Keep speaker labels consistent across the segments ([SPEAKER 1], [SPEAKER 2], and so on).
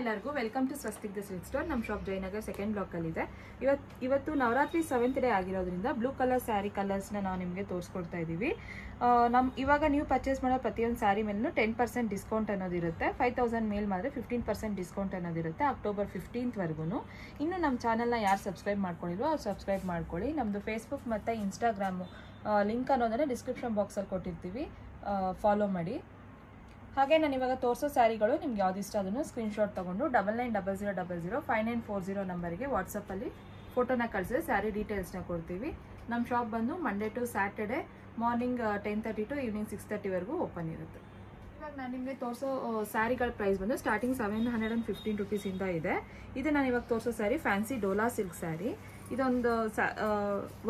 [SPEAKER 1] ಎಲ್ಲರಿಗೂ welcome to Swastik the silk store. ನಮ್ಮ shop Jayanagar second block ಅಲ್ಲಿ ಇದೆ. ಇವತ್ತು ನವರಾತ್ರಿ 7th ಡೇ ಆಗಿರೋದ್ರಿಂದ ಬ್ಲೂ ಕಲರ್ ಸ್ಯಾರಿ ಕಲರ್ಸ್ ನಾವು ನಿಮಗೆ ತೋರಿಸ್ಕೊಡ್ತಾ ಇದೀವಿ. ಇವಾಗ ನೀವು ಪರ್ಚೇಸ್ ಮಾಡೋ ಪ್ರತಿಯೊಂದು ಸ್ಯಾರಿ ಮೇಲೂ 10% ಡಿಸ್ಕೌಂಟ್ ಅನ್ನೋದಿರುತ್ತೆ. 5000 ಮೇಲ್ ಮಾಡಿದ್ರೆ 15% ಡಿಸ್ಕೌಂಟ್ ಅನ್ನೋದಿರುತ್ತೆ ಅಕ್ಟೋಬರ್ 15th ವರೆಗೂ. ಇನ್ನು ನಮ್ಮ ಚಾನಲ್ನ ಯಾರು ಸಬ್ಸ್ಕ್ರೈಬ್ ಮಾಡ್ಕೊಂಡಿಲ್ವೋ ಅವ್ರು ಸಬ್ಸ್ಕ್ರೈಬ್ ಮಾಡ್ಕೊಳ್ಳಿ. ನಮ್ಮದು ಫೇಸ್ಬುಕ್ ಮತ್ತು ಇನ್ಸ್ಟಾಗ್ರಾಮು ಲಿಂಕ್ ಅನ್ನೋದನ್ನು ಡಿಸ್ಕ್ರಿಪ್ಷನ್ ಬಾಕ್ಸಲ್ಲಿ ಕೊಟ್ಟಿರ್ತೀವಿ, ಫಾಲೋ ಮಾಡಿ. ಹಾಗೆ ನಾನು ಇವಾಗ ತೋರಿಸೋ ಸ್ಯಾರಿಗಳು ನಿಮ್ಗೆ ಯಾವ್ದು ಇಷ್ಟ ಅದನ್ನು ಸ್ಕ್ರೀನ್ಶಾಟ್ ತೊಗೊಂಡು 9900005940 ನಂಬರ್ಗೆ ವಾಟ್ಸಪ್ಪಲ್ಲಿ ಫೋಟೋನ ಕಳಿಸಿದ್ರೆ ಸ್ಯಾರಿ ಡೀಟೇಲ್ಸ್ನ ಕೊಡ್ತೀವಿ. ನಮ್ಮ ಶಾಪ್ ಬಂದು Monday to Saturday morning 10:30 to evening 6:30ವರೆಗೂ ಓಪನ್ ಇರುತ್ತೆ. ಇವಾಗ ನಾನು ನಿಮಗೆ ತೋರಿಸೋ ಸ್ಯಾರಿಗಳ ಪ್ರೈಸ್ ಬಂದು ಸ್ಟಾರ್ಟಿಂಗ್ 715 ರುಪೀಸಿಂದ ಇದೆ. ಇದು ನಾನು ಇವಾಗ ತೋರಿಸೋ ಸ್ಯಾರಿ ಫ್ಯಾನ್ಸಿ ಡೋಲಾ ಸಿಲ್ಕ್ ಸ್ಯಾರಿ. ಇದೊಂದು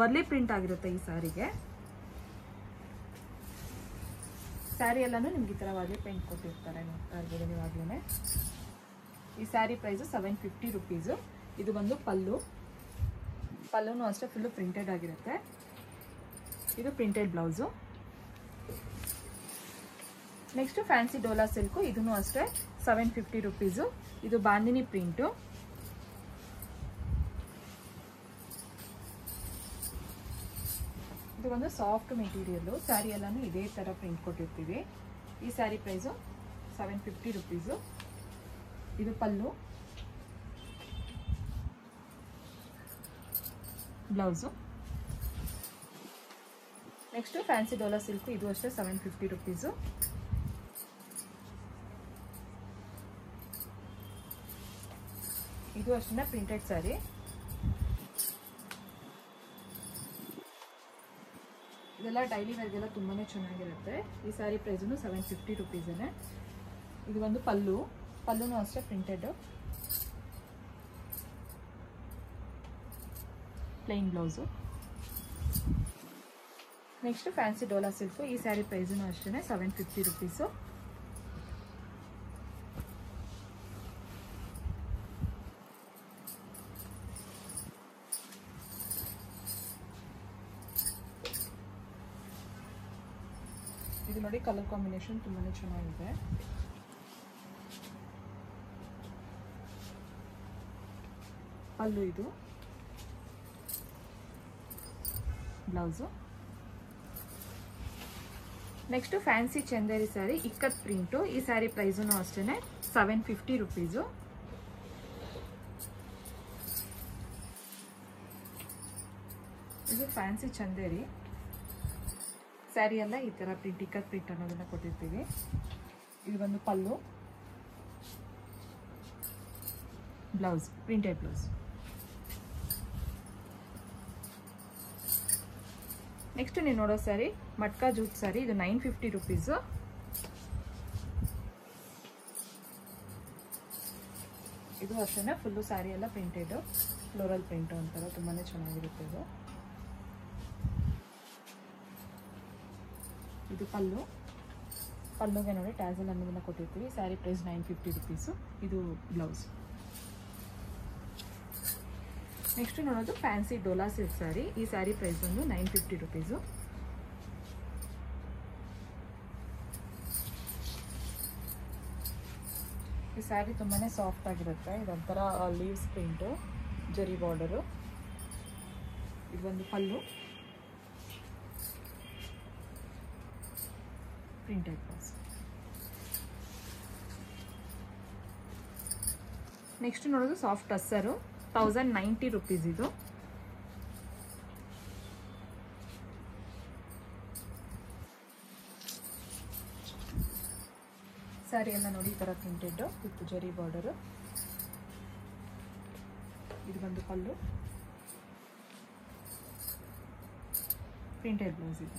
[SPEAKER 1] ವರ್ಲಿ ಪ್ರಿಂಟ್ ಆಗಿರುತ್ತೆ ಈ ಸ್ಯಾರಿಗೆ. ಸ್ಯಾರಿ ಎಲ್ಲಾನು ನಿಮ್ಗೆ ಈ ಥರವಾಗಿ ಪೇಂಟ್ ಕೊಟ್ಟಿರ್ತಾರೆ, ನೋಡ್ತಾ ಇರ್ಬೋದು ನೀವಾಗ್ಲೇ. ಈ ಸ್ಯಾರಿ ಪ್ರೈಸು 750 ರುಪೀಸು. ಇದು ಬಂದು ಪಲ್ಲುನೂ ಅಷ್ಟೇ ಫುಲ್ಲು ಪ್ರಿಂಟೆಡ್ ಆಗಿರುತ್ತೆ. ಇದು printed blouse. Next fancy dola silk, ಇದೂ ಅಷ್ಟೇ 750 ರುಪೀಸು. ಇದು ಬಾಂದಿನಿ ಪ್ರಿಂಟು. ಇದು ಒಂದು ಸಾಫ್ಟ್ ಮೆಟೀರಿಯಲ್ಲು. ಸ್ಯಾರಿ ಎಲ್ಲಾನು ಇದೇ ಥರ ಪ್ರಿಂಟ್ ಕೊಟ್ಟಿರ್ತೀವಿ. ಈ ಸ್ಯಾರಿ ಪ್ರೈಸು 750 ರುಪೀಸು. ಇದು pallu, blouse. Next fancy dola silk, ಇದು ಅಷ್ಟೇ 750 ರುಪೀಸು. ಇದು ಅಷ್ಟೇ ಪ್ರಿಂಟೆಡ್ ಸ್ಯಾರಿ. ಇದೆಲ್ಲ ಡೈಲಿ ವೇರ್ಗೆಲ್ಲ ತುಂಬಾ ಚೆನ್ನಾಗಿರುತ್ತೆ. ಈ ಸ್ಯಾರಿ ಪ್ರೈಸೂ 750 ರುಪೀಸೇ. ಇದು ಒಂದು ಪಲ್ಲುನೂ ಅಷ್ಟೇ printed, plain blouse. Next fancy dola silk. ಈ ಸ್ಯಾರಿ ಪ್ರೈಸೂ ಅಷ್ಟೇ 750 ರುಪೀಸು. ಇದು ನೋಡಿ ಕಲರ್ ಕಾಂಬಿನೇಷನ್ ತುಂಬಾ ಚೆನ್ನಾಗಿದೆ. ಪಲ್ಲು, ಇದು blouse. Next fancy Chanderi sari ikat print. ಈ ಸ್ಯಾರಿ ಪ್ರೈಸೂ ಅಷ್ಟೇ 750 ರುಪೀಸು. ಇದು ಫ್ಯಾನ್ಸಿ ಚಂದೇರಿ ಸ್ಯಾರಿ ಎಲ್ಲ ಈ ಥರ ಪ್ರಿಂಟ್, ಇಕ್ಕತ್ ಪ್ರಿಂಟ್ ಅನ್ನೋದನ್ನ ಕೊಟ್ಟಿರ್ತೀವಿ. ಇದು ಒಂದು ಪಲ್ಲು, ಬ್ಲೌಸ್, ಪ್ರಿಂಟೆಡ್ ಬ್ಲೌಸ್. ನೆಕ್ಸ್ಟ್ ನೀವು ನೋಡೋ ಸ್ಯಾರಿ ಮಟ್ಕಾ ಜೂಟ್ ಸ್ಯಾರಿ. ಇದು 950 ರುಪೀಸು. ಇದು ಅಷ್ಟೇ ಫುಲ್ಲು ಸ್ಯಾರಿ ಎಲ್ಲ ಪ್ರಿಂಟೆಡ್, ಫ್ಲೋರಲ್ ಪ್ರಿಂಟು ಅಂತಾರೆ, ತುಂಬಾ ಚೆನ್ನಾಗಿರುತ್ತೆ ಇದು. ಇದು ಪಲ್ಲುಗೆ ನೋಡಿ ಟ್ಯಾಸಲ್ ಅನ್ನೋದನ್ನ ಕೊಟ್ಟಿರ್ತೀವಿ. Sari price 950 rupees. ಇದು ಬ್ಲೌಸ್. ನೆಕ್ಸ್ಟ್ ನೋಡೋದು ಫ್ಯಾನ್ಸಿ ಡೋಲಾ ಸಿಲ್ಕ್ ಸ್ಯಾರಿ. ಈ ಸ್ಯಾರಿ ಪ್ರೈಸ್ ಬಂದು 950 ರುಪೀಸು. ಈ ಸ್ಯಾರಿ ತುಂಬಾ ಸಾಫ್ಟ್ ಆಗಿರುತ್ತೆ. ಇದೊಂಥರ ಲೀವ್ಸ್ ಪ್ರಿಂಟು, ಜರಿ ಬಾರ್ಡರು. ಇದು ಒಂದು ಪಲ್ಲು, ಪ್ರಿಂಟೆಡ್ ಬ್ಲೌಸ್. ನೆಕ್ಸ್ಟ್ ನೋಡೋದು ಸಾಫ್ಟ್ ಟಸ್ಸರು, 1090 ರುಪೀಸ್. ಇದು ಸ್ಯಾರಿ ಎಲ್ಲ ನೋಡಿ ಈ ಥರ ಪ್ರಿಂಟೆಡ್ ವಿತ್ ಜರಿ ಬಾರ್ಡರು. ಇದು ಒಂದು ಪಲ್ಲು, ಪ್ರಿಂಟೆಡ್ ಬ್ಲೌಸ್. ಇದು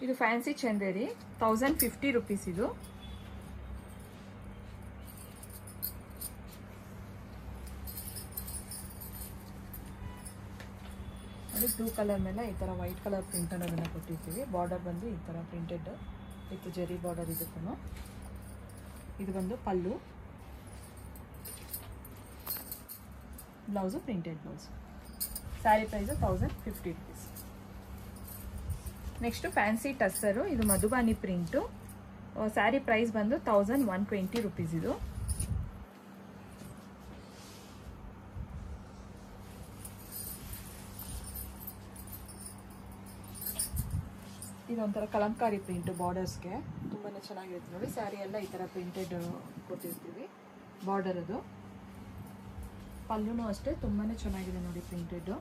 [SPEAKER 1] ಇದು ಫ್ಯಾನ್ಸಿ ಚಂದೇರಿ, 1050 ರುಪೀಸ್. ಇದು ಅದು ಬ್ಲೂ ಕಲರ್ ಮೇಲೆ ಈ ಥರ ವೈಟ್ ಕಲರ್ ಪ್ರಿಂಟ್ ಅನ್ನೋದನ್ನ ಕೊಟ್ಟಿರ್ತೀವಿ. ಬಾರ್ಡರ್ ಬಂದು ಈ ಥರ ಪ್ರಿಂಟೆಡ್ ವಿತ್ ಜರಿ ಬಾರ್ಡರ್. ಇದಕ್ಕೂ ಇದು ಬಂದು pallu, blouse printed blouse. Sari price 1050 rupees. Next fancy tussar, ಇದು ಮಧುಬಾನಿ ಪ್ರಿಂಟು. ಸ್ಯಾರಿ ಪ್ರೈಸ್ ಬಂದು 1120 rupees ಇದು. ಇದೊಂಥರ ಕಲಂಕಾರಿ ಪ್ರಿಂಟ್ ಬಾರ್ಡರ್ಸ್ಗೆ ತುಂಬಾ ಚೆನ್ನಾಗಿರುತ್ತೆ ನೋಡಿ. ಸ್ಯಾರಿ ಎಲ್ಲ ಈ ಥರ ಪ್ರಿಂಟೆಡ್ ಕೊಟ್ಟಿರ್ತೀವಿ. ಬಾರ್ಡರ್ ಅದು, ಪಲ್ಲುನೂ ಅಷ್ಟೇ ತುಂಬಾ ಚೆನ್ನಾಗಿದೆ ನೋಡಿ ಪ್ರಿಂಟೆಡ್.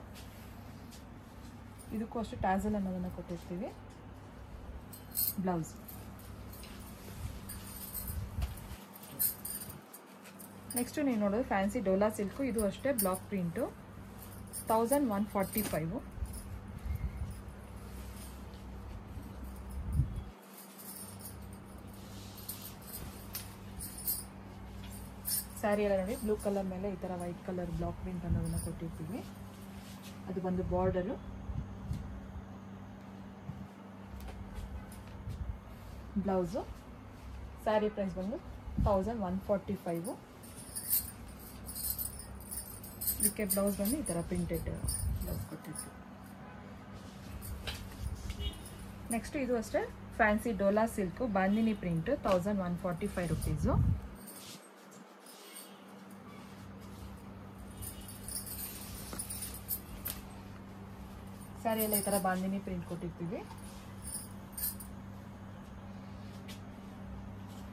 [SPEAKER 1] ಇದಕ್ಕೂ ಅಷ್ಟೇ ಟ್ಯಾಸಲ್ ಅನ್ನೋದನ್ನು ಕೊಟ್ಟಿರ್ತೀವಿ. ಬ್ಲೌಸ್ ನೆಕ್ಸ್ಟ್ ನೀವು ನೋಡೋದು ಫ್ಯಾನ್ಸಿ ಡೋಲಾ ಸಿಲ್ಕು, ಇದು ಅಷ್ಟೇ ಬ್ಲಾಕ್ ಪ್ರಿಂಟು. 1145. ಸ್ಯಾರಿ ಎಲ್ಲ ನೋಡಿ ಬ್ಲೂ ಕಲರ್ ಮೇಲೆ ಈ ಥರ ವೈಟ್ ಕಲರ್ ಬ್ಲಾಕ್ ಪ್ರಿಂಟ್ ಅನ್ನೋದನ್ನು ಕೊಟ್ಟಿರ್ತೀವಿ. ಅದು ಬಂದು ಬಾರ್ಡರು, ಬ್ಲೌಸು. ಸ್ಯಾರಿ ಪ್ರೈಸ್ ಬಂದು 1145. ಇದಕ್ಕೆ ಬ್ಲೌಸ್ ಬಂದು ಈ ಥರ ಪ್ರಿಂಟೆಡ್ ಬ್ಲೌಸ್ ಕೊಟ್ಟಿರ್ತೀವಿ. ನೆಕ್ಸ್ಟ್ ಇದು ಅಷ್ಟೇ fancy dola silk bandhani print, 1145 rupees. Sari ಎಲ್ಲ ಈ ಥರ ಬಾಂದಿನಿ ಪ್ರಿಂಟ್ ಕೊಟ್ಟಿರ್ತೀವಿ.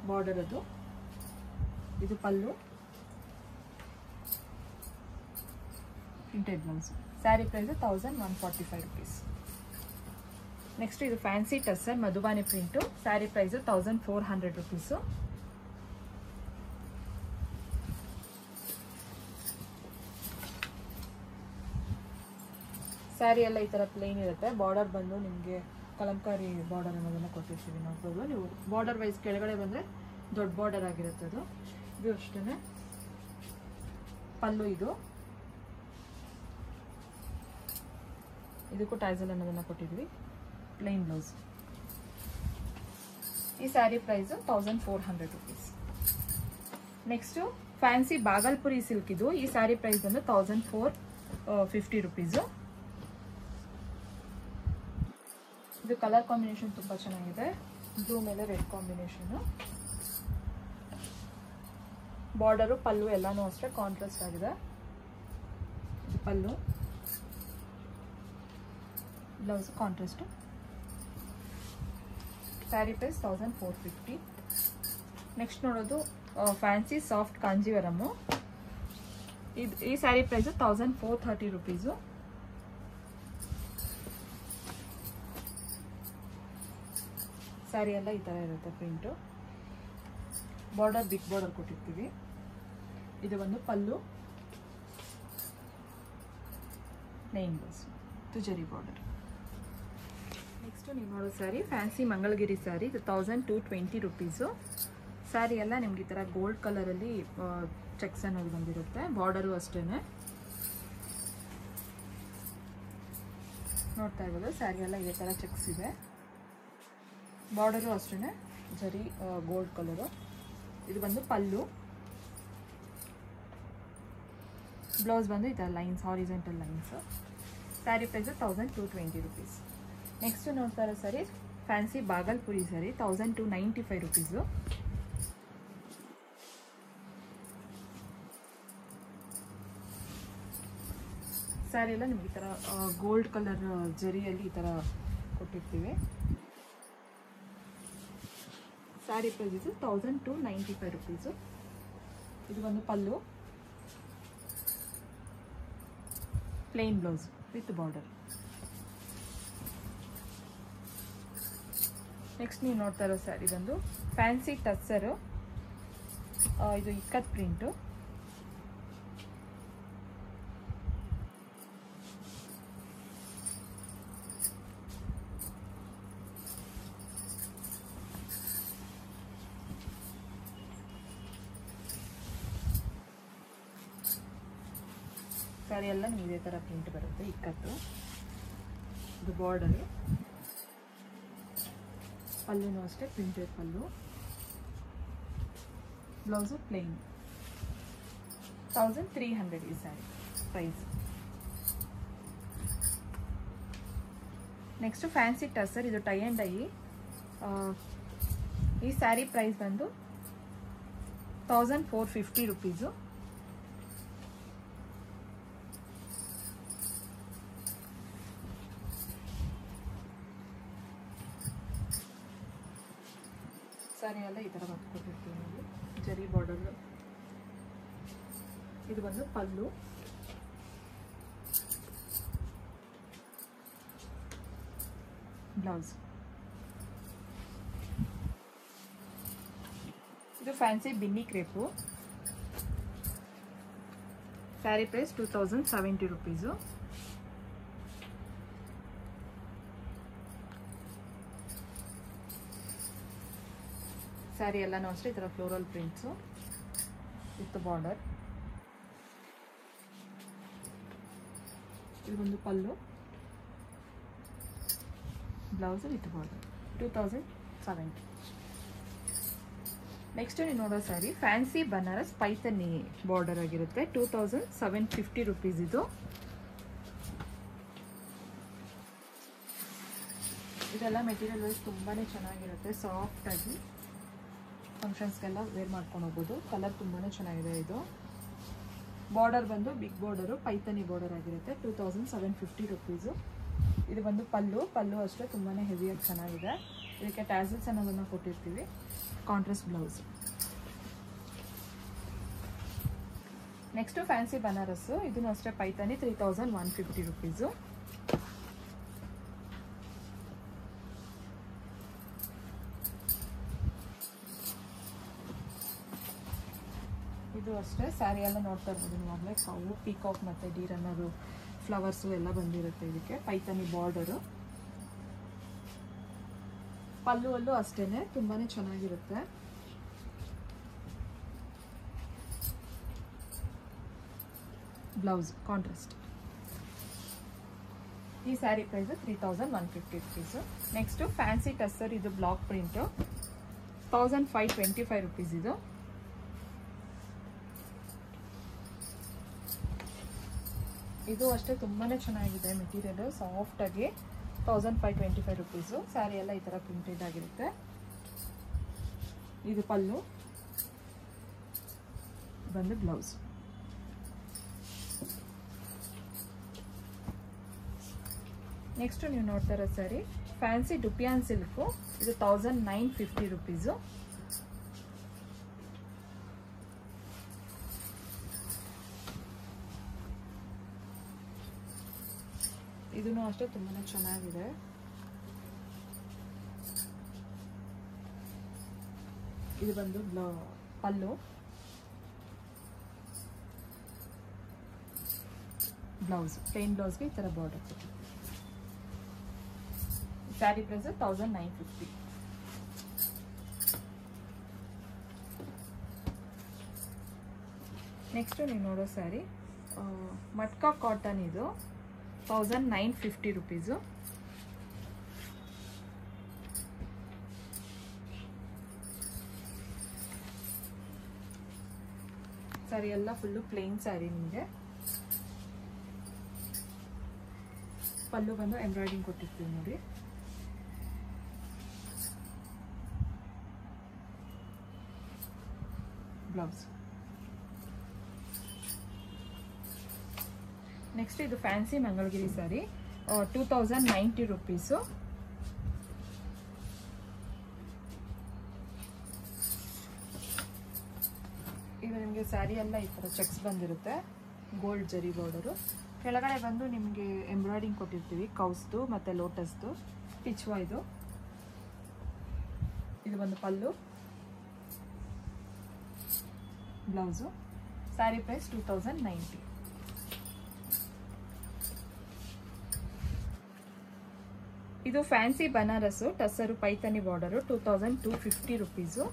[SPEAKER 1] ಬಾರ್ಡರ್ ಅದು, ಇದು pallu, printed blouse. Sari price 1145 rupees. Next ಇದು fancy tussar Madhubani print, sari price 1400 rupees. Sari ಎಲ್ಲ ಈ ಥರ ಪ್ಲೇನ್ ಇರುತ್ತೆ. ಬಾರ್ಡರ್ ಬಂದು ನಿಮಗೆ ಕಲಂಕಾರಿ ಬಾರ್ಡರ್ ಅನ್ನೋದನ್ನು ಕೊಟ್ಟಿರ್ತೀವಿ. ನೋಡ್ಬೋದು ನೀವು. ಬಾರ್ಡರ್ ವೈಸ್ ಕೆಳಗಡೆ ಬಂದರೆ ದೊಡ್ಡ ಬಾರ್ಡರ್ ಆಗಿರುತ್ತೆ ಅದು. ಇದು ಅಷ್ಟೇ ಪಲ್ಲು. ಇದಕ್ಕೂ ಟ್ಯಾಸಲ್ ಅನ್ನೋದನ್ನು ಕೊಟ್ಟಿದ್ವಿ. Plain blouse. ಈ sari price 1400 rupees. Next fancy Bhagalpuri silk ಇದು. ಈ ಸ್ಯಾರಿ ಪ್ರೈಸ್ ಬಂದು 1450 rupees. ಇದು ಕಲರ್ ಕಾಂಬಿನೇಷನ್ ತುಂಬ ಚೆನ್ನಾಗಿದೆ. ಬ್ಲೂ ಮೇಲೆ ರೆಡ್ ಕಾಂಬಿನೇಷನು. ಬಾರ್ಡರು ಪಲ್ಲು ಎಲ್ಲಾನು ಅಷ್ಟೇ ಕಾಂಟ್ರಾಸ್ಟ್ ಆಗಿದೆ. Pallu, blouse contrast. Sari price 1450. Next ನೋಡೋದು ಫ್ಯಾನ್ಸಿ ಸಾಫ್ಟ್ ಕಾಂಜೀವರಮ್ಮು. ಈ ಸ್ಯಾರಿ ಪ್ರೈಸು 1430 rupees. ಸ್ಯಾರಿ ಎಲ್ಲ ಈ ಥರ ಇರುತ್ತೆ ಪ್ರಿಂಟು. ಬಾರ್ಡರ್ ಬಿಗ್ ಬಾರ್ಡರ್ ಕೊಟ್ಟಿರ್ತೀವಿ. ಇದು ಒಂದು pallu, plain blouse, ತುಜರಿ border. Next ನೀವು ನೋಡೋ ಸ್ಯಾರಿ ಫ್ಯಾನ್ಸಿ ಮಂಗಳಗಿರಿ ಸ್ಯಾರಿ, ಇದು 1220 rupees. ಸ್ಯಾರಿ ಎಲ್ಲ ನಿಮ್ಗೆ ಈ ಥರ ಗೋಲ್ಡ್ ಕಲರಲ್ಲಿ ಚೆಕ್ಸ್ ಅನ್ನೋದು ಬಂದಿರುತ್ತೆ. ಬಾರ್ಡರು ಅಷ್ಟೇ ನೋಡ್ತಾ ಇರ್ಬೋದು. ಸ್ಯಾರಿ ಎಲ್ಲ ಇದೇ ಥರ ಚೆಕ್ಸ್ ಇದೆ. ಬಾರ್ಡರು ಅಷ್ಟೇ ಜರಿ ಗೋಲ್ಡ್ ಕಲರು. ಇದು ಬಂದು ಪಲ್ಲು, ಬ್ಲೌಸ್ ಬಂದು ಈ ಥರ lines, horizontal lines. Sari price 1220 rupees. Next ನೋಡ್ತಾ ಇರೋ ಸ್ಯಾರಿ ಫ್ಯಾನ್ಸಿ ಬಾಗಲ್ಪುರಿ ಸ್ಯಾರಿ, 1295 rupees. ಸ್ಯಾರಿ ಎಲ್ಲ ನಿಮ್ಗೆ ಈ ಥರ ಗೋಲ್ಡ್ ಕಲರ್ ಜರಿಯಲ್ಲಿ ಈ ಥರ ಕೊಟ್ಟಿರ್ತೀವಿ. Sari price 1295 rupees. ಇದು ಒಂದು pallu, plain blouse with border. Next ನೀವು ನೋಡ್ತಾ ಇರೋ ಸ್ಯಾರಿ ಬಂದು ಫ್ಯಾನ್ಸಿ ಟಸ್ಸರು. ಇದು ಇಕ್ಕತ್ ಪ್ರಿಂಟು. ಸ್ಯಾರಿ ಎಲ್ಲ ನಿಮಗೆ ಇದೇ ಥರ ಪ್ರಿಂಟ್ ಬರುತ್ತೆ, ಇಕ್ಕತ್ತು. ಇದು ಬಾರ್ಡರು, ಪಲ್ಲುನೂ ಅಷ್ಟೇ ಪ್ರಿಂಟೆಡ್ ಪಲ್ಲು, ಬ್ಲೌಸು ಪ್ಲೇನ್. 1300 ಈ sari price. Next fancy tussar, ಇದು ಟೈ ಆ್ಯಂಡ್ ಡೈ. ಈ ಸ್ಯಾರಿ ಪ್ರೈಸ್ ಬಂದು 1450 ರೂಪೀಸು. ಸ್ಯಾರಿ ಎಲ್ಲ ಈ ಥರ ಬರ್ಕೊಟ್ಟಿರ್ತೀವಿ ನಾವು, ಜರಿ ಬಾರ್ಡರ್. ಇದು ಬಂದು ಪಲ್ಲು, ಬ್ಲೌಸ್. ಇದು fancy Binny crepe. Sari price 2070 rupees. Sari ಎಲ್ಲನೂ ಅಷ್ಟೇ ಈ ಥರ ಫ್ಲೋರಲ್ ಪ್ರಿಂಟ್ಸು ವಿತ್ ಬಾರ್ಡರ್. ಇದು ಒಂದು ಪಲ್ಲು, ಬ್ಲೌಸ್ ವಿತ್ ಬಾರ್ಡರ್. 2070. ನೆಕ್ಸ್ಟ್ ನೀವು ನೋಡೋ ಸ್ಯಾರಿ ಫ್ಯಾನ್ಸಿ ಬನಾರಸ್ ಪೈಥನಿ ಬಾರ್ಡರ್ ಆಗಿರುತ್ತೆ. 2750 ರೂಪೀಸ್ ಇದು. ಇದೆಲ್ಲ ಮೆಟೀರಿಯಲ್ ವೈಸ್ ತುಂಬಾ ಚೆನ್ನಾಗಿರುತ್ತೆ, ಸಾಫ್ಟಾಗಿ ಫಂಕ್ಷನ್ಸ್ಗೆಲ್ಲ ವೇರ್ ಮಾಡ್ಕೊಂಡು ಹೋಗ್ಬೋದು. ಕಲರ್ ತುಂಬಾ ಚೆನ್ನಾಗಿದೆ. ಇದು ಬಾರ್ಡರ್ ಬಂದು ಬಿಗ್ ಬಾರ್ಡರು, ಪೈಥನಿ ಬಾರ್ಡರ್ ಆಗಿರುತ್ತೆ. 2750 ರೂಪೀಸು. ಇದು ಬಂದು ಪಲ್ಲು ಅಷ್ಟೇ ತುಂಬಾ ಹೆವಿಯಾಗಿ ಚೆನ್ನಾಗಿದೆ. ಇದಕ್ಕೆ ಟ್ಯಾಸಲ್ಸ್ ಅನ್ನೋದನ್ನು ಕೊಟ್ಟಿರ್ತೀವಿ. Contrast blouse. Next fancy Banaras, ಇದನ್ನು ಅಷ್ಟೇ ಪೈಥನಿ 3150 ರೂಪೀಸು. ಇದು ಅಷ್ಟೇ ಸ್ಯಾರಿ ಎಲ್ಲ ನೋಡ್ತಾ ಇರ್ಬೋದು ನೀವಾಗಲೇ. ಕಾವು, ಪೀಕಾಕ್ ಮತ್ತು ಡೀರ್ ಅನ್ನೋದು ಫ್ಲವರ್ಸು ಎಲ್ಲ ಬಂದಿರುತ್ತೆ. ಇದಕ್ಕೆ ಪೈಥನಿ ಬಾರ್ಡರು. ಪಲ್ಲುವಲ್ಲೂ ಅಷ್ಟೇ ತುಂಬಾ ಚೆನ್ನಾಗಿರುತ್ತೆ. Blouse contrast. ಈ sari price 3150 rupees. Next fancy tussar, ಇದು ಬ್ಲಾಕ್ ಪ್ರಿಂಟು. 1525 ರೂಪೀಸ್ ಇದು. ಇದು ಅಷ್ಟೇ ತುಂಬಾ ಚೆನ್ನಾಗಿದೆ ಮೆಟೀರಿಯಲ್, ಸಾಫ್ಟಾಗಿ. 1525 ರೂಪೀಸು. ಸ್ಯಾರಿ ಎಲ್ಲ ಈ ಥರ ಪ್ರಿಂಟೆಡ್ ಆಗಿರುತ್ತೆ. ಇದು ಪಲ್ಲು ಬಂದು ಬ್ಲೌಸ್. ನೆಕ್ಸ್ಟ್ ನೀವು ನೋಡ್ತಾ ಇರೋ ಸ್ಯಾರಿ ಫ್ಯಾನ್ಸಿ ಡುಪಿಯಾನ್ ಸಿಲ್ಕು. ಇದು 1950 ರೂಪೀಸು. ಇದೂ ಅಷ್ಟೇ ತುಂಬಾ ಚೆನ್ನಾಗಿದೆ. ಇದು ಬಂದು ಪಲ್ಲು, ಬ್ಲೌಸ್. ಪ್ಲೇನ್ ಬ್ಲೌಸ್ಗೆ ಈ ಥರ ಬಾರ್ಡರ್. ಸ್ಯಾರಿ ಪ್ರೈಸ್ 1950. ನೆಕ್ಸ್ಟ್ ನೀವು ನೋಡೋ ಸ್ಯಾರಿ ಮಟ್ಕಾ ಕಾಟನ್. ಇದು 1950 ರೂಪೀಸು. ಸ್ಯಾರಿ ಎಲ್ಲ ಫುಲ್ಲು ಪ್ಲೇನ್ ಸ್ಯಾರಿ. ನಿಮಗೆ ಪಲ್ಲು ಬಂದು ಎಂಬ್ರಾಯ್ಡಿಂಗ್ ಕೊಟ್ಟಿರ್ತೀವಿ ನೋಡಿ. ಬ್ಲೌಸ್. ನೆಕ್ಸ್ಟ್ ಇದು ಫ್ಯಾನ್ಸಿ ಮಂಗಳಗಿರಿ ಸ್ಯಾರಿ. 2090 ರೂಪೀಸು. ಇದು ನಿಮಗೆ ಸ್ಯಾರಿ ಎಲ್ಲ ಈ ಥರ ಚೆಕ್ಸ್ ಬಂದಿರುತ್ತೆ, ಗೋಲ್ಡ್ ಜರಿ ಬಾರ್ಡರು. ಕೆಳಗಡೆ ಬಂದು ನಿಮಗೆ ಎಂಬ್ರಾಯ್ಡಿಂಗ್ ಕೊಟ್ಟಿರ್ತೀವಿ, ಕೌಸ್ದು ಮತ್ತು ಲೋಟಸ್ದು. ಪಿಚ್ವಾ ಇದು. ಇದು ಬಂದು ಪಲ್ಲು, ಬ್ಲೌಸು. ಸ್ಯಾರಿ ಪ್ರೈಸ್ 2090. ಇದು ಫ್ಯಾನ್ಸಿ ಬನಾರಸ್ಸು ಟಸ್ಸರು ಪೈಥನಿ ಬಾರ್ಡರು. 2250 ರೂಪೀಸು.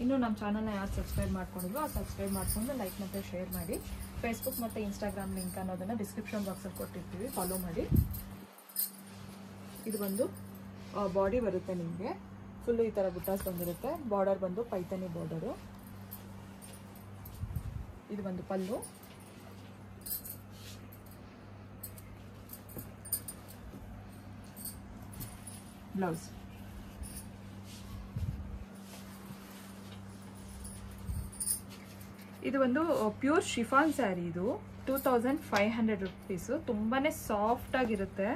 [SPEAKER 1] ಇನ್ನು ನಮ್ಮ ಚಾನಲ್ನ ಯಾರು ಸಬ್ಸ್ಕ್ರೈಬ್ ಮಾಡ್ಕೊಂಡಿದ್ರು ಆ ಸಬ್ಸ್ಕ್ರೈಬ್ ಮಾಡಿಕೊಂಡು ಲೈಕ್ ಮತ್ತು ಶೇರ್ ಮಾಡಿ. ಫೇಸ್ಬುಕ್ ಮತ್ತು ಇನ್ಸ್ಟಾಗ್ರಾಮ್ ಲಿಂಕ್ ಅನ್ನೋದನ್ನು ಡಿಸ್ಕ್ರಿಪ್ಷನ್ ಬಾಕ್ಸಲ್ಲಿ ಕೊಟ್ಟಿರ್ತೀವಿ, ಫಾಲೋ ಮಾಡಿ. ಇದು ಬಂದು ಬಾಡಿ ಬರುತ್ತೆ ನಿಮಗೆ, ಫುಲ್ಲು ಈ ಥರ ಬುಟ್ಟಾಸ್ ಬಂದಿರುತ್ತೆ. ಬಾರ್ಡರ್ ಬಂದು ಪೈಥನಿ ಬಾರ್ಡರು. ಇದು ಬಂದು ಪಲ್ಲು, ಬ್ಲೌಸ್. ಇದು ಒಂದು ಪ್ಯೂರ್ ಶಿಫಾನ್ ಸ್ಯಾರಿ. ಇದು 2500 rupees. ತುಂಬಾನೇ ಸಾಫ್ಟ್ ಆಗಿರುತ್ತೆ.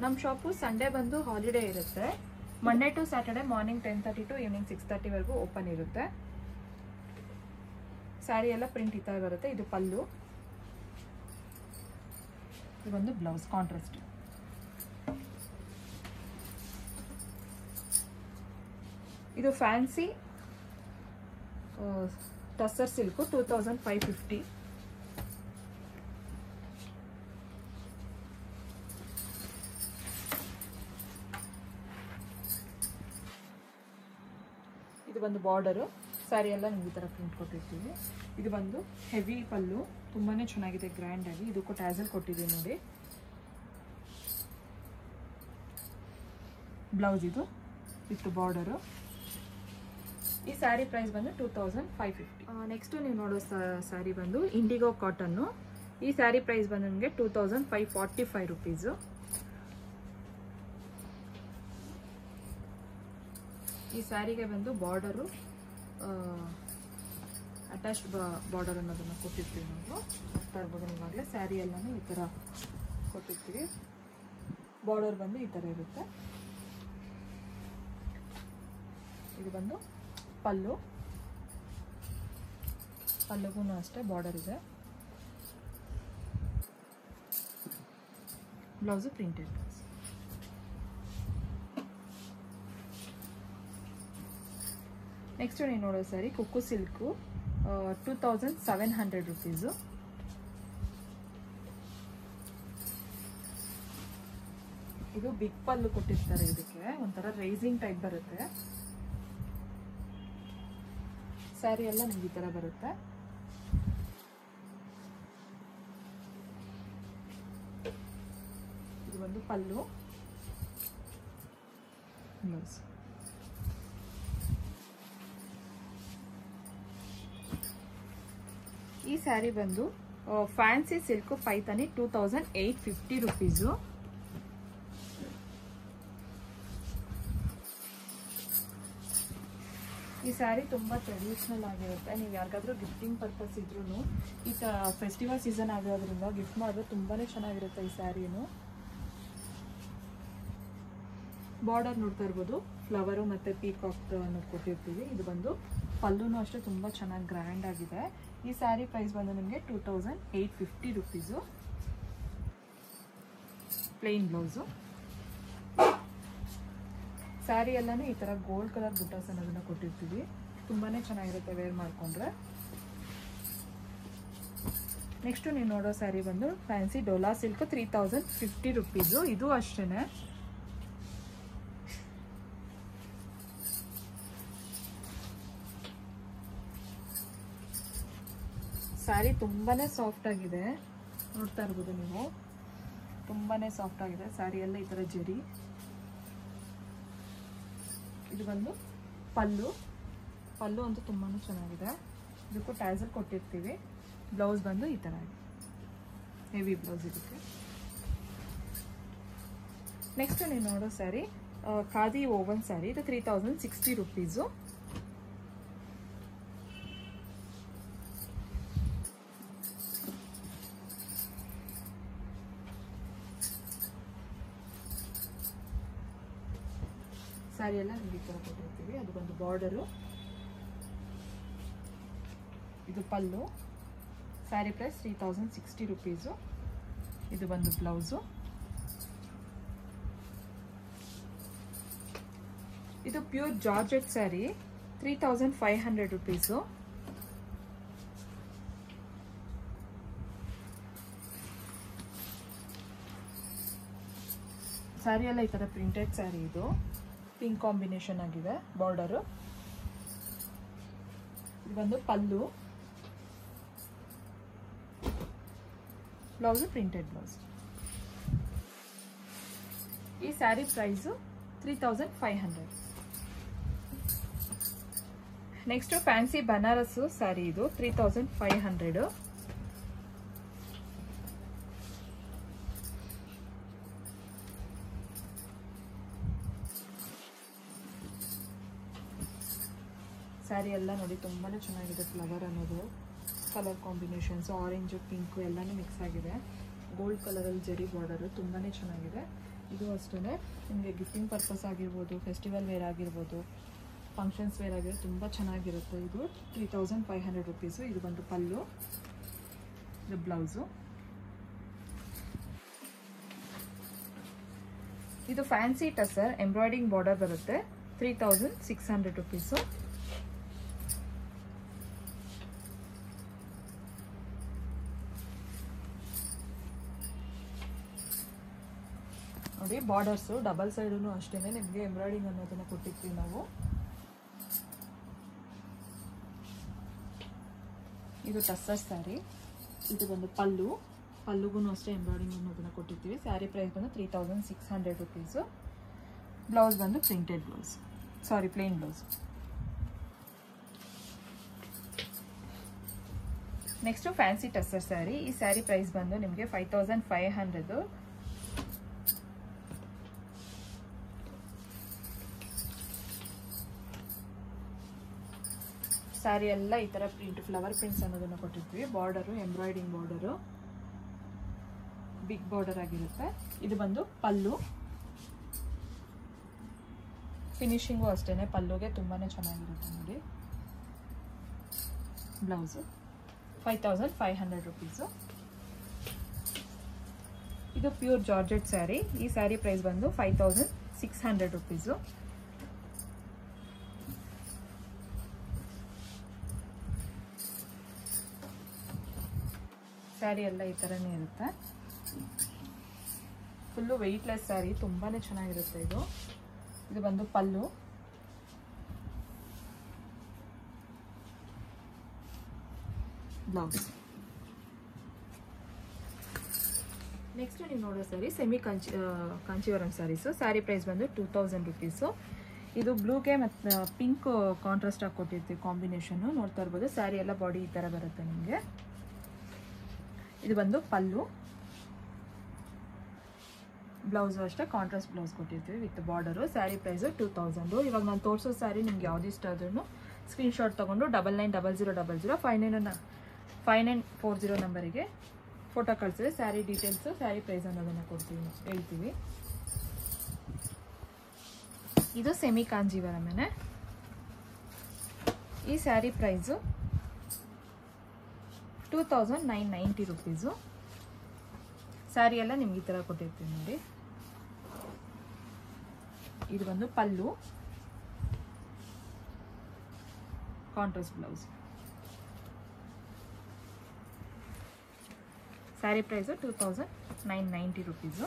[SPEAKER 1] ನಮ್ಮ ಶಾಪು ಸಂಡೇ ಬಂದು ಹಾಲಿಡೇ ಇರುತ್ತೆ. Monday to Saturday morning 10:30 to evening 6:30 ವರೆಗೂ ಓಪನ್ ಇರುತ್ತೆ. ಸ್ಯಾರಿ ಎಲ್ಲ ಪ್ರಿಂಟ್ ಈ ಥರ ಬರುತ್ತೆ. ಇದು ಪಲ್ಲು, ಇದು ಒಂದು ಬ್ಲೌಸ್ ಕಾಂಟ್ರಾಸ್ಟ್. ಇದು ಫ್ಯಾನ್ಸಿ ಟಸ್ಸರ್ ಸಿಲ್ಕು 2550. ಇದು ಬಂದು ಬಾರ್ಡರು. ಸ್ಯಾರಿ ಎಲ್ಲ ನಿಮ್ಗೆ ಈ ಥರ ಪ್ರಿಂಟ್ ಕೊಟ್ಟಿರ್ತೀವಿ. ಇದು ಬಂದು ಹೆವಿ ಪಲ್ಲು, ತುಂಬಾ ಚೆನ್ನಾಗಿದೆ ಗ್ರ್ಯಾಂಡ್ ಆಗಿ. ಇದಕ್ಕೂ ಟ್ಯಾಸಲ್ ಕೊಟ್ಟಿದ್ದೀವಿ ನೋಡಿ. ಬ್ಲೌಸ್ ಇದು ವಿತ್ ಬಾರ್ಡರು. ಈ ಸ್ಯಾರಿ ಪ್ರೈಸ್ ಬಂದು 2550. ನೆಕ್ಸ್ಟ್ ನೀವು ನೋಡೋ ಸ್ಯಾರಿ ಬಂದು ಇಂಡಿಗೋ ಕಾಟನ್ನು. ಈ ಸ್ಯಾರಿ ಪ್ರೈಸ್ ಬಂದು ನಿಮಗೆ 2545 rupees. ಈ ಸ್ಯಾರಿಗೆ ಬಂದು ಬಾರ್ಡರು ಅಟ್ಯಾಚ್ಡ್ ಬಾರ್ಡರ್ ಅನ್ನೋದನ್ನು ಕೊಟ್ಟಿರ್ತೀವಿ ನಾವು. ನೋಡ್ತಾ ಇರ್ಬೋದು ನಿವಾಗಲೇ. ಸ್ಯಾರಿ ಎಲ್ಲನೂ ಈ ಥರ ಕೊಟ್ಟಿರ್ತೀವಿ. ಬಾರ್ಡರ್ ಬಂದು ಈ ಥರ ಇರುತ್ತೆ. ಇದು ಬಂದು ಪಲ್ಲು, ಪಲ್ಲುಗೂ ಅಷ್ಟೇ ಬಾರ್ಡರ್ ಇದೆ. Blouse printed blouse. ನೆಕ್ಸ್ಟ್ ನೀವು ನೋಡೋ ಸ್ಯಾರಿ ಕುಕ್ಕು ಸಿಲ್ಕು 2700 rupees. ಇದು ಬಿಗ್ ಪಲ್ಲು ಕೊಟ್ಟಿರ್ತಾರೆ. ಇದಕ್ಕೆ ಒಂಥರ ರೈಸಿಂಗ್ ಟೈಪ್ ಬರುತ್ತೆ. ಸ್ಯಾರಿ ಎಲ್ಲ ನಿಮ್ಗೆ ಈ ಥರ ಬರುತ್ತೆ. ಇದು ಒಂದು ಪಲ್ಲು, ಬ್ಲೌಸ್. ಈ ಸ್ಯಾರಿ ಬಂದು ಫ್ಯಾನ್ಸಿ ಸಿಲ್ಕು ಪೈತಾನಿ 2850 rupees. ಈ ಸ್ಯಾರಿ ತುಂಬ ಟ್ರೆಡಿಷ್ನಲ್ ಆಗಿರುತ್ತೆ. ನೀವು ಯಾರಿಗಾದ್ರೂ ಗಿಫ್ಟಿಂಗ್ ಪರ್ಪಸ್ ಇದ್ರೂ ಈ ಫೆಸ್ಟಿವಲ್ ಸೀಸನ್ ಆಗಿರೋದ್ರಿಂದ ಗಿಫ್ಟ್ ಮಾಡಿದ್ರೆ ತುಂಬಾ ಚೆನ್ನಾಗಿರುತ್ತೆ ಈ ಸ್ಯಾರಿನು. ಬಾರ್ಡರ್ ನೋಡ್ತಾ ಇರ್ಬೋದು, ಫ್ಲವರು ಮತ್ತು ಪೀಕಾಕ್ ಅನ್ನೋದು ಕೊಟ್ಟಿರ್ತೀವಿ. ಇದು ಬಂದು ಪಲ್ಲುನು ಅಷ್ಟೇ ತುಂಬ ಚೆನ್ನಾಗಿ ಗ್ರ್ಯಾಂಡ್ ಆಗಿದೆ. ಈ ಸ್ಯಾರಿ ಪ್ರೈಸ್ ಬಂದು ನಿಮಗೆ 2850 rupees. Plane blouse. ಸ್ಯಾರಿ ಎಲ್ಲನೂ ಈ ಥರ ಗೋಲ್ಡ್ ಕಲರ್ ಬುಟ್ಟಾಸ್ ಅನ್ನೋದನ್ನ ಕೊಟ್ಟಿರ್ತೀವಿ. ತುಂಬಾ ಚೆನ್ನಾಗಿರುತ್ತೆ ವೇರ್ ಮಾಡಿಕೊಂಡ್ರೆ. ನೆಕ್ಸ್ಟು ನೀವು ನೋಡೋ ಸ್ಯಾರಿ ಬಂದು ಫ್ಯಾನ್ಸಿ ಡೋಲಾ ಸಿಲ್ಕ್ 3050 rupees. ಇದು ಅಷ್ಟೇ. ಸ್ಯಾರಿ ತುಂಬಾ ಸಾಫ್ಟ್ ಆಗಿದೆ. ನೋಡ್ತಾ ಇರ್ಬೋದು ನೀವು, ತುಂಬಾ ಸಾಫ್ಟ್ ಆಗಿದೆ. ಸ್ಯಾರಿ ಎಲ್ಲ ಈ ಥರ ಜರಿ. ಇದು ಬಂದು ಪಲ್ಲು, ಪಲ್ಲು ಅಂತೂ ತುಂಬಾ ಚೆನ್ನಾಗಿದೆ. ಇದಕ್ಕೂ ಟ್ಯಾಸಲ್ ಕೊಟ್ಟಿರ್ತೀವಿ. ಬ್ಲೌಸ್ ಬಂದು ಈ ಥರ ಇದೆ, ಹೆವಿ ಬ್ಲೌಸ್ ಇದಕ್ಕೆ. ನೆಕ್ಸ್ಟ್ ನೀವು ನೋಡೋ ಸ್ಯಾರಿ ಖಾದಿ ಓವನ್ ಸ್ಯಾರಿ. ಇದು 3060 rupees. ಸ್ಯಾರಿ ಎಲ್ಲ ನಿಮಗೆ ಈ ಥರ ಕೊಟ್ಟಿರ್ತೀವಿ. ಅದು ಬಂದು ಬಾರ್ಡರು, ಇದು ಪಲ್ಲು. Sari price 3060 rupees. ಇದು ಬಂದು ಬ್ಲೌಸು. ಇದು pure georgette sari 3500 rupees. Sari ಎಲ್ಲ ಈ ಥರ ಪ್ರಿಂಟೆಡ್ ಸ್ಯಾರಿ. ಇದು ಪಿಂಕ್ ಕಾಂಬಿನೇಷನ್ ಆಗಿದೆ ಬಾರ್ಡರು. ಇದು ಬಂದು ಪಲ್ಲು, ಬ್ಲೌಸು ಪ್ರಿಂಟೆಡ್ ಬ್ಲೌಸ್. ಈ sari price 3500. Next fancy Banaras sari. ಇದು 3500. ಸ್ಯಾರಿ ಎಲ್ಲ ನೋಡಿ ತುಂಬಾ ಚೆನ್ನಾಗಿದೆ. ಫ್ಲವರ್ ಅನ್ನೋದು ಕಲರ್ ಕಾಂಬಿನೇಷನ್ಸ್ ಆರೆಂಜು ಪಿಂಕು ಎಲ್ಲನೂ ಮಿಕ್ಸ್ ಆಗಿದೆ. ಗೋಲ್ಡ್ ಕಲರಲ್ಲಿ ಜರಿ ಬಾರ್ಡರು ತುಂಬಾ ಚೆನ್ನಾಗಿದೆ. ಇದು ಅಷ್ಟೇ ನಿಮಗೆ ಗಿಫ್ಟಿಂಗ್ ಪರ್ಪಸ್ ಆಗಿರ್ಬೋದು, ಫೆಸ್ಟಿವಲ್ ವೇರ್ ಆಗಿರ್ಬೋದು, ಫಂಕ್ಷನ್ಸ್ ವೇರ್ ಆಗಿರೋದು ತುಂಬ ಚೆನ್ನಾಗಿರುತ್ತೆ. ಇದು 3500 ರುಪೀಸು. ಇದು ಬಂದು ಪಲ್ಲು, ಇದು ಬ್ಲೌಸು. ಇದು ಫ್ಯಾನ್ಸಿ ಟಸರ್ ಎಂಬ್ರಾಯ್ಡಿಂಗ್ ಬಾರ್ಡರ್ ಬರುತ್ತೆ. 3600 ರುಪೀಸು. ನೋಡಿ ಬಾರ್ಡರ್ಸು ಡಬಲ್ ಸೈಡೂ ಅಷ್ಟೇ ನಿಮಗೆ ಎಂಬ್ರಾಯ್ಡಿಂಗ್ ಅನ್ನೋದನ್ನ ಕೊಟ್ಟಿರ್ತೀವಿ ನಾವು. ಇದು ಟಸ್ಸರ್ ಸ್ಯಾರಿ. ಇದು ಬಂದು ಪಲ್ಲುಗೂ ಅಷ್ಟೇ ಎಂಬ್ರಾಯ್ಡಿಂಗ್ ಅನ್ನೋದನ್ನ ಕೊಟ್ಟಿರ್ತೀವಿ. ಸ್ಯಾರಿ ಪ್ರೈಸ್ ಬಂದು 3600 ರುಪೀಸು. ಬ್ಲೌಸ್ ಬಂದು printed blouse, sari plain blouse. Next fancy tussar sari. ಈ ಸ್ಯಾರಿ ಪ್ರೈಸ್ ಬಂದು ನಿಮಗೆ 5500. ಸ್ಯಾರಿ ಎಲ್ಲ ಈ ಥರ ಪ್ರಿಂಟ್ ಫ್ಲವರ್ ಪ್ರಿಂಟ್ಸ್ ಅನ್ನೋದನ್ನು ಕೊಟ್ಟಿರ್ತೀವಿ. Border embroidering border big border ಆಗಿರುತ್ತೆ. ಇದು ಬಂದು ಪಲ್ಲು. ಫಿನಿಶಿಂಗು ಅಷ್ಟೇ ಪಲ್ಲುಗೆ ತುಂಬಾ ಚೆನ್ನಾಗಿರುತ್ತೆ ನೋಡಿ. Blouse 5500 rupees. ಇದು ಪ್ಯೂರ್ ಜಾರ್ಜೆಟ್ ಸ್ಯಾರಿ. ಈ ಸ್ಯಾರಿ ಪ್ರೈಸ್ ಬಂದು 5600 ರುಪೀಸು. ಸ್ಯಾರಿ ಎಲ್ಲ ಈ ಥರನೇ ಇರುತ್ತೆ. ಫುಲ್ಲು ವೆಯ್ಟ್ಲೆಸ್ ಸ್ಯಾರಿ, ತುಂಬಾ ಚೆನ್ನಾಗಿರುತ್ತೆ ಇದು. ಇದು ಬಂದು ಪಲ್ಲು, ಬ್ಲೌಸ್. ನೆಕ್ಸ್ಟ್ ನೀವು ನೋಡೋ ಸ್ಯಾರಿ ಸೆಮಿ ಕಾಂಚೀವರಂ ಸ್ಯಾರೀಸು. ಸ್ಯಾರಿ ಪ್ರೈಸ್ ಬಂದು 2000 ರುಪೀಸು. ಇದು ಬ್ಲೂಗೆ ಮತ್ತು ಪಿಂಕ್ ಕಾಂಟ್ರಾಸ್ಟ್ ಆಗಿ ಕೊಟ್ಟಿರ್ತೀವಿ ಕಾಂಬಿನೇಷನ್ನು. ನೋಡ್ತಾ ಇರ್ಬೋದು ಸ್ಯಾರಿ ಎಲ್ಲ ಬಾಡಿ ಈ ಥರ ಬರುತ್ತೆ ನಿಮಗೆ. ಇದು ಬಂದು ಪಲ್ಲು, ಬ್ಲೌಸು ಅಷ್ಟೇ ಕಾಂಟ್ರಾಸ್ಟ್ ಬ್ಲೌಸ್ ಕೊಟ್ಟಿರ್ತೀವಿ ವಿತ್ ಬಾರ್ಡರು. ಸ್ಯಾರಿ ಪ್ರೈಸು 2000. ಇವಾಗ ನಾನು ತೋರಿಸೋ ಸ್ಯಾರಿ ನಿಮ್ಗೆ ಯಾವ್ದು ಇಷ್ಟ ಆದ್ರೂ ಸ್ಕ್ರೀನ್ಶಾಟ್ ತೊಗೊಂಡು 990000 5940 ನಂಬರಿಗೆ ಫೋಟೋ ಕಳಿಸಿದ್ರೆ ಸ್ಯಾರಿ ಡೀಟೇಲ್ಸು, ಸ್ಯಾರಿ ಪ್ರೈಸ್ ಅನ್ನೋದನ್ನು ಹೇಳ್ತೀವಿ. ಇದು ಸೆಮಿ ಕಾಂಜೀವರಮೇನೆ. ಈ ಸ್ಯಾರಿ ಪ್ರೈಸು 2990 ರುಪೀಸು. ಸ್ಯಾರಿ ಎಲ್ಲ ನಿಮ್ಗೆ ಈ ಥರ ಕೊಟ್ಟಿರ್ತೀವಿ ನೋಡಿ. ಇದು ಬಂದು pallu, contrast blouse. Sari price 2990 rupees.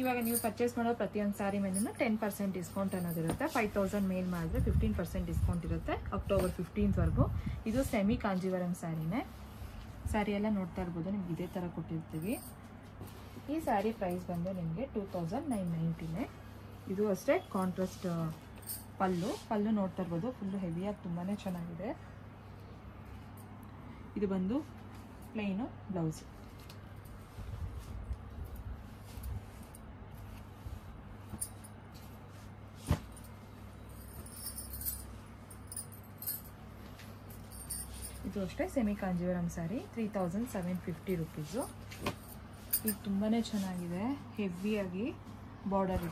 [SPEAKER 1] ಇವಾಗ ನೀವು ಪರ್ಚೇಸ್ ಮಾಡೋ ಪ್ರತಿಯೊಂದು ಸ್ಯಾರಿ ಮೇಲೂ 10% ಡಿಸ್ಕೌಂಟ್ ಅನ್ನೋದಿರುತ್ತೆ. 5000 ಮೇಲ್ ಮಾಡಿದ್ರೆ 15% ಡಿಸ್ಕೌಂಟ್ ಇರುತ್ತೆ ಅಕ್ಟೋಬರ್ 15th ಇದು ಸೆಮಿ ಕಾಂಜೀವರಂ ಸ್ಯಾರಿನೇ. ಸ್ಯಾರಿ ಎಲ್ಲ ನೋಡ್ತಾ ಇರ್ಬೋದು ನಿಮ್ಗೆ ಇದೇ ಥರ ಕೊಟ್ಟಿರ್ತೀವಿ. ಈ ಸ್ಯಾರಿ ಪ್ರೈಸ್ ಬಂದು ನಿಮಗೆ 2990. ಇದು ಅಷ್ಟೇ ಕಾಂಟ್ರಾಸ್ಟ್ ಪಲ್ಲು ನೋಡ್ತಾ ಇರ್ಬೋದು ಫುಲ್ಲು ಹೆವಿಯಾಗಿ ತುಂಬಾ ಚೆನ್ನಾಗಿದೆ. ಇದು ಬಂದು ಪ್ಲೇನು ಬ್ಲೌಸ್. ಇದು ಅಷ್ಟೇ ಸೆಮಿ ಕಾಂಜೀವರಂ ಸ್ಯಾರಿ 3750 ರುಪೀಸು. ಇದು ತುಂಬಾ ಚೆನ್ನಾಗಿದೆ, ಹೆವಿಯಾಗಿ ಬಾರ್ಡರ್.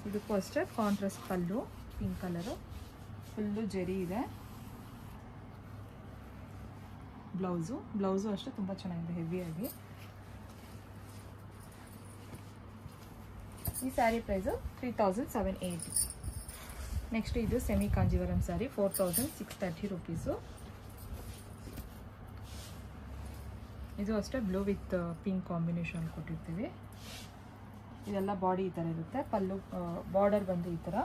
[SPEAKER 1] ಇದಕ್ಕೂ ಅಷ್ಟೇ ಕಾಂಟ್ರಾಸ್ಟ್ ಪಲ್ಲು, ಪಿಂಕ್ ಕಲರು, ಫುಲ್ಲು ಜರಿ ಇದೆ. ಬ್ಲೌಸು ಅಷ್ಟೇ ತುಂಬ ಚೆನ್ನಾಗಿದೆ ಹೆವಿಯಾಗಿ. ಈ ಸ್ಯಾರಿ ಪ್ರೈಸು 3780. ನೆಕ್ಸ್ಟ್ ಇದು ಸೆಮಿ ಕಾಂಜೀವರಂ ಸ್ಯಾರಿ 4630 ರುಪೀಸು. ಇದು ಅಷ್ಟೇ ಬ್ಲೂ ವಿತ್ ಪಿಂಕ್ ಕಾಂಬಿನೇಷನ್ ಕೊಟ್ಟಿರ್ತೀವಿ. ಇದೆಲ್ಲ ಬಾಡಿ ಈ ಥರ ಇರುತ್ತೆ. ಪಲ್ಲು ಬಾರ್ಡರ್ ಬಂದು ಈ ಥರ,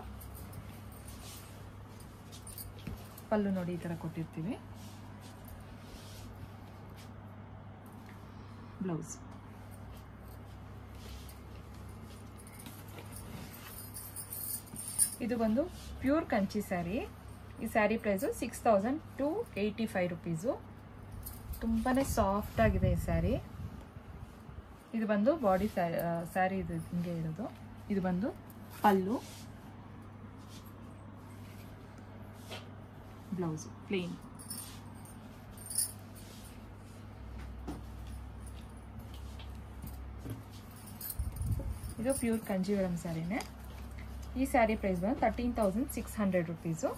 [SPEAKER 1] ಪಲ್ಲು ನೋಡಿ ಈ ಥರ ಕೊಟ್ಟಿರ್ತೀವಿ. ಬ್ಲೌಸ್. ಇದು ಬಂದು ಪ್ಯೂರ್ ಕಂಚಿ ಸ್ಯಾರಿ. ಈ ಸ್ಯಾರಿ ಪ್ರೈಸು 6285 ರುಪೀಸು. ತುಂಬಾ ಸಾಫ್ಟ್ ಆಗಿದೆ ಈ ಸ್ಯಾರಿ. ಇದು ಬಂದು ಬಾಡಿ ಸ್ಯಾರಿ ಇದು ಹಿಂಗೆ ಇರೋದು. ಇದು ಬಂದು ಪಲ್ಲು, ಬ್ಲೌಸು ಪ್ಲೇನ್. ಇದು ಪ್ಯೂರ್ ಕಂಜೀವರಂ ಸ್ಯಾರಿನೇ. ಈ ಸ್ಯಾರಿ ಪ್ರೈಸ್ ಬಂದು 13,600 ರುಪೀಸು.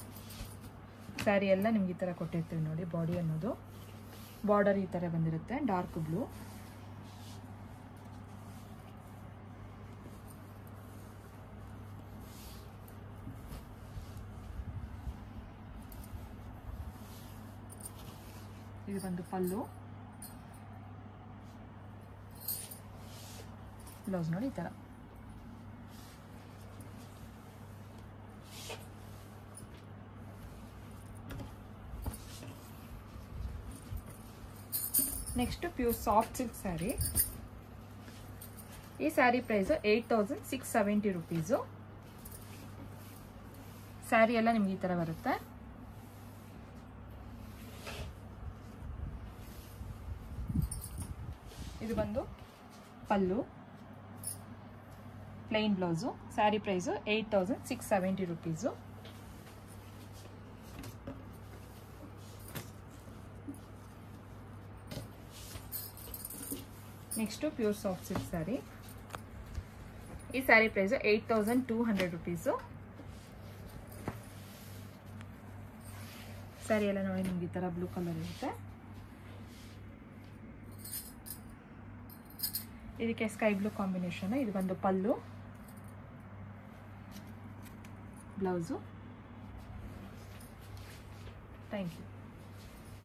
[SPEAKER 1] ಸ್ಯಾರಿ ಎಲ್ಲ ನಿಮ್ಗೆ ಈ ಥರ ಕೊಟ್ಟಿರ್ತೀವಿ ನೋಡಿ. ಬಾಡಿ ಅನ್ನೋದು ಬಾರ್ಡರ್ ಈ ಥರ ಬಂದಿರುತ್ತೆ, ಡಾರ್ಕ್ ಬ್ಲೂ. ಇದು ಬಂದು ಪಲ್ಲು. ಬ್ಲೌಸ್ ನೋಡಿ ಈ ಥರ. Next pure soft silk sari. ಈ ಸ್ಯಾರಿ ಪ್ರೈಸು 8,670 ರುಪೀಸು. ಸ್ಯಾರಿ ಎಲ್ಲ ನಿಮ್ಗೆ ಈ ಥರ ಬರುತ್ತೆ. ಇದು ಬಂದು pallu, plain blouse. Sari price 8,670 rupees. Next pure soft silk sari. ಈ ಸ್ಯಾರಿ ಪ್ರೈಸು 8,200 ರುಪೀಸು. ಸ್ಯಾರಿ ಎಲ್ಲ ನೋಡಿ ನಿಮ್ಗೆ ಈ ಥರ ಬ್ಲೂ ಕಲರ್ ಇರುತ್ತೆ. ಇದಕ್ಕೆ ಸ್ಕೈ ಬ್ಲೂ ಕಾಂಬಿನೇಷನ್. ಇದು ಬಂದು ಪಲ್ಲು, ಬ್ಲೌಸು. Thank you.